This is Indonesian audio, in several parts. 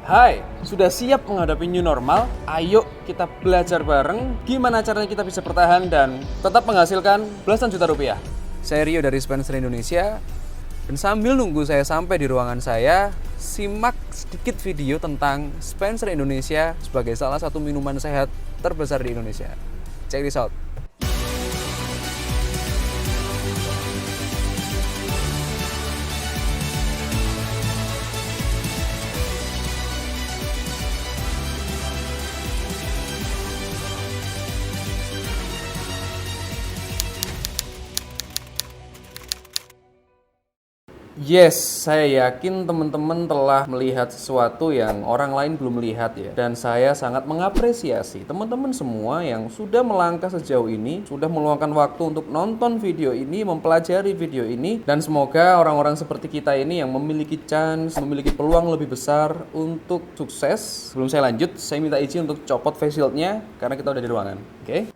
Hai, sudah siap menghadapi new normal? Ayo kita belajar bareng gimana caranya kita bisa bertahan dan tetap menghasilkan belasan juta rupiah. Saya Rio dari Spencer Indonesia, dan sambil nunggu saya sampai di ruangan saya, simak sedikit video tentang Spencer Indonesia sebagai salah satu minuman sehat terbesar di Indonesia. Check this out. Yes, saya yakin teman-teman telah melihat sesuatu yang orang lain belum melihat ya. Dan saya sangat mengapresiasi teman-teman semua yang sudah melangkah sejauh ini, sudah meluangkan waktu untuk nonton video ini, mempelajari video ini. Dan semoga orang-orang seperti kita ini yang memiliki chance, memiliki peluang lebih besar untuk sukses. Sebelum saya lanjut, saya minta izin untuk copot face shield-nya karena kita udah di ruangan. Oke?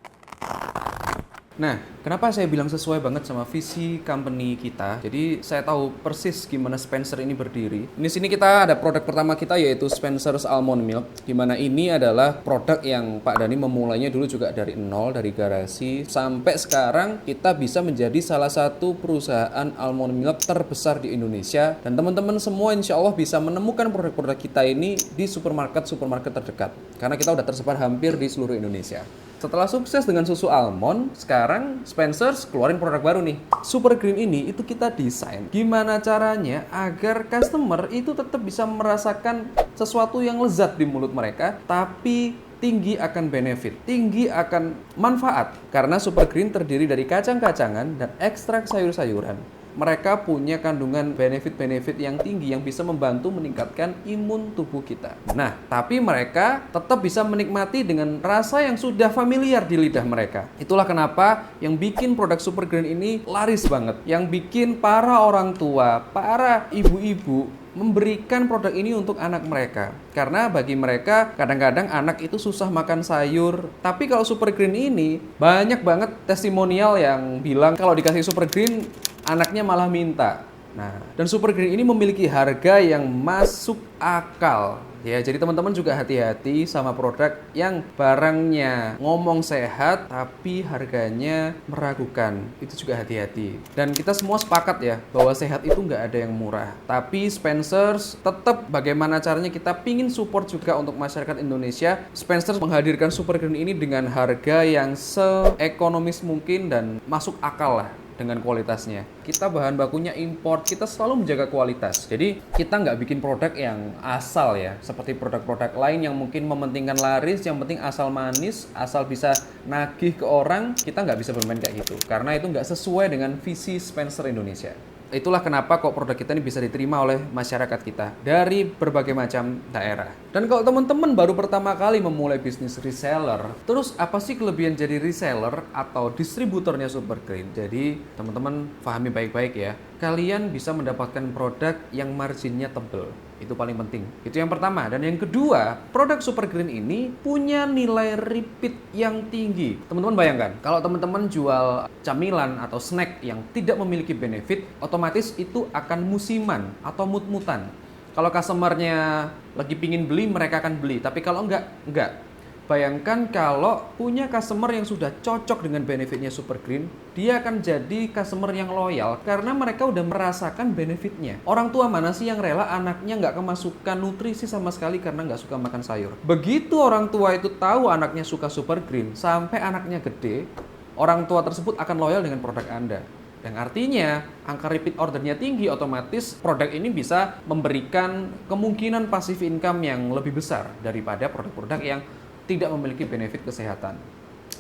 Nah, kenapa saya bilang sesuai banget sama visi company kita? Jadi saya tahu persis gimana Spencer ini berdiri. Di sini kita ada produk pertama kita yaitu Spencer's Almond Milk, di mana ini adalah produk yang Pak Dhani memulainya dulu juga dari nol, dari garasi sampai sekarang kita bisa menjadi salah satu perusahaan almond milk terbesar di Indonesia, dan teman-teman semua insya Allah bisa menemukan produk-produk kita ini di supermarket terdekat karena kita udah tersebar hampir di seluruh Indonesia. Setelah sukses dengan susu almond, sekarang Spencer's keluarin produk baru nih. Super Green ini itu kita desain gimana caranya agar customer itu tetap bisa merasakan sesuatu yang lezat di mulut mereka, tapi tinggi akan benefit, tinggi akan manfaat. Karena Super Green terdiri dari kacang-kacangan dan ekstrak sayur-sayuran. Mereka punya kandungan benefit-benefit yang tinggi yang bisa membantu meningkatkan imun tubuh kita. Nah, tapi mereka tetap bisa menikmati dengan rasa yang sudah familiar di lidah mereka. Itulah kenapa yang bikin produk Super Green ini laris banget. Yang bikin para orang tua, para ibu-ibu memberikan produk ini untuk anak mereka. Karena bagi mereka kadang-kadang anak itu susah makan sayur. Tapi kalau Super Green ini banyak banget testimonial yang bilang kalau dikasih Super Green anaknya malah minta. Nah, dan Super Green ini memiliki harga yang masuk akal. Ya, jadi teman-teman juga hati-hati sama produk yang barangnya ngomong sehat tapi harganya meragukan. Itu juga hati-hati. Dan kita semua sepakat ya bahwa sehat itu nggak ada yang murah. Tapi Spencer's tetap bagaimana caranya kita pingin support juga untuk masyarakat Indonesia. Spencer's menghadirkan Super Green ini dengan harga yang seekonomis mungkin dan masuk akal lah dengan kualitasnya. Kita bahan bakunya import, kita selalu menjaga kualitas. Jadi kita nggak bikin produk yang asal ya, seperti produk-produk lain yang mungkin mementingkan laris, yang penting asal manis, asal bisa nagih ke orang. Kita nggak bisa bermain kayak gitu, karena itu nggak sesuai dengan visi Spencer Indonesia. Itulah kenapa kok produk kita ini bisa diterima oleh masyarakat kita dari berbagai macam daerah. Dan kalau teman-teman baru pertama kali memulai bisnis reseller, terus apa sih kelebihan jadi reseller atau distributornya Super Green? Jadi teman-teman pahami baik-baik ya. Kalian bisa mendapatkan produk yang marginnya tebal. Itu paling penting. Itu yang pertama. Dan yang kedua, produk Super Green ini punya nilai repeat yang tinggi. Teman-teman bayangkan, kalau teman-teman jual camilan atau snack yang tidak memiliki benefit, otomatis itu akan musiman atau mut-mutan. Kalau customernya lagi pingin beli, mereka akan beli. Tapi kalau enggak. Bayangkan kalau punya customer yang sudah cocok dengan benefitnya Super Green, dia akan jadi customer yang loyal karena mereka udah merasakan benefitnya. Orang tua mana sih yang rela anaknya nggak kemasukan nutrisi sama sekali karena nggak suka makan sayur? Begitu orang tua itu tahu anaknya suka Super Green, sampai anaknya gede, orang tua tersebut akan loyal dengan produk Anda. Yang artinya, angka repeat ordernya tinggi, otomatis produk ini bisa memberikan kemungkinan passive income yang lebih besar daripada produk-produk yang tidak memiliki benefit kesehatan.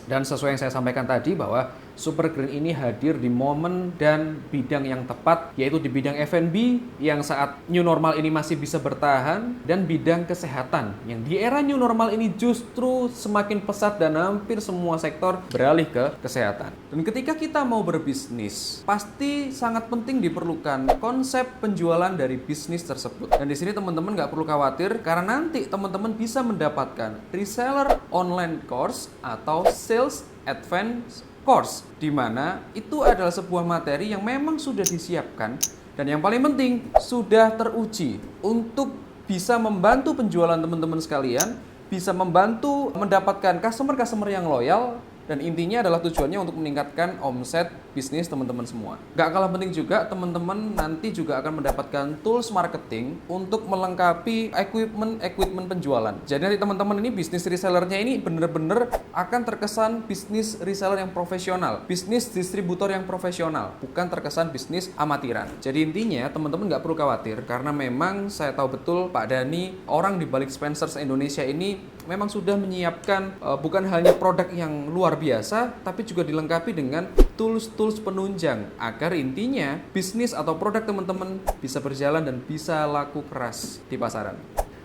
Dan sesuai yang saya sampaikan tadi bahwa Super Green ini hadir di momen dan bidang yang tepat, yaitu di bidang F&B yang saat new normal ini masih bisa bertahan, dan bidang kesehatan yang di era new normal ini justru semakin pesat dan hampir semua sektor beralih ke kesehatan. Dan ketika kita mau berbisnis, pasti sangat penting diperlukan konsep penjualan dari bisnis tersebut. Dan di sini teman-teman nggak perlu khawatir karena nanti teman-teman bisa mendapatkan reseller online course atau sales advance course, di mana itu adalah sebuah materi yang memang sudah disiapkan dan yang paling penting sudah teruji untuk bisa membantu penjualan teman-teman sekalian, bisa membantu mendapatkan customer-customer yang loyal, dan intinya adalah tujuannya untuk meningkatkan omset bisnis teman-teman semua. Gak kalah penting juga, teman-teman nanti juga akan mendapatkan tools marketing untuk melengkapi equipment penjualan. Jadi nanti teman-teman ini bisnis resellernya ini bener-bener akan terkesan bisnis reseller yang profesional, bisnis distributor yang profesional, bukan terkesan bisnis amatiran. Jadi intinya teman-teman gak perlu khawatir, karena memang saya tahu betul Pak Dhani, orang di balik Spencer's Indonesia ini memang sudah menyiapkan bukan hanya produk yang luar biasa, tapi juga dilengkapi dengan tools-tools penunjang agar intinya bisnis atau produk teman-teman bisa berjalan dan bisa laku keras di pasaran.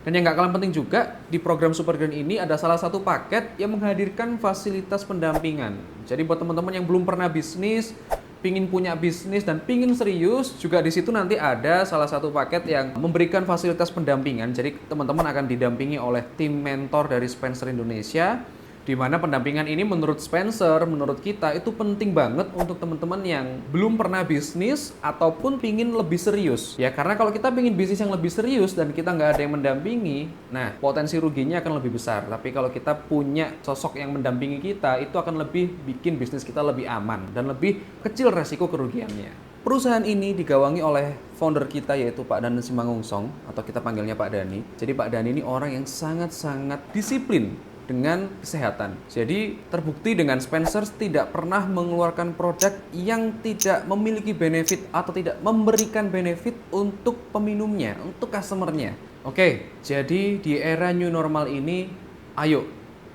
Dan yang gak kalah penting juga, di program Super Grand ini ada salah satu paket yang menghadirkan fasilitas pendampingan. Jadi buat teman-teman yang belum pernah bisnis, pingin punya bisnis dan pingin serius, juga di situ nanti ada salah satu paket yang memberikan fasilitas pendampingan. Jadi teman-teman akan didampingi oleh tim mentor dari Spencer Indonesia, di mana pendampingan ini menurut Spencer, menurut kita itu penting banget untuk teman-teman yang belum pernah bisnis ataupun pingin lebih serius. Ya karena kalau kita pingin bisnis yang lebih serius dan kita nggak ada yang mendampingi, nah potensi ruginya akan lebih besar. Tapi kalau kita punya sosok yang mendampingi kita, itu akan lebih bikin bisnis kita lebih aman dan lebih kecil resiko kerugiannya. Perusahaan ini digawangi oleh founder kita yaitu Pak Dhani Simangungsong, atau kita panggilnya Pak Dhani. Jadi Pak Dhani ini orang yang sangat-sangat disiplin dengan kesehatan. Jadi terbukti dengan Spencer tidak pernah mengeluarkan produk yang tidak memiliki benefit atau tidak memberikan benefit untuk peminumnya, untuk customernya. Oke, jadi di era new normal ini, ayo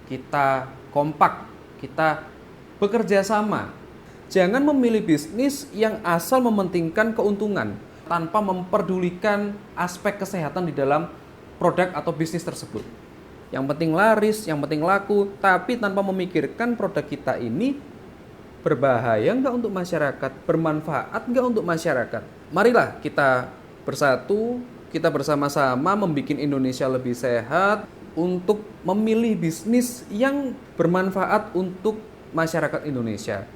kita kompak, kita bekerja sama. Jangan memilih bisnis yang asal mementingkan keuntungan tanpa memperdulikan aspek kesehatan di dalam produk atau bisnis tersebut. Yang penting laris, yang penting laku, tapi tanpa memikirkan produk kita ini berbahaya nggak untuk masyarakat, bermanfaat nggak untuk masyarakat. Marilah kita bersatu, kita bersama-sama membuat Indonesia lebih sehat untuk memilih bisnis yang bermanfaat untuk masyarakat Indonesia.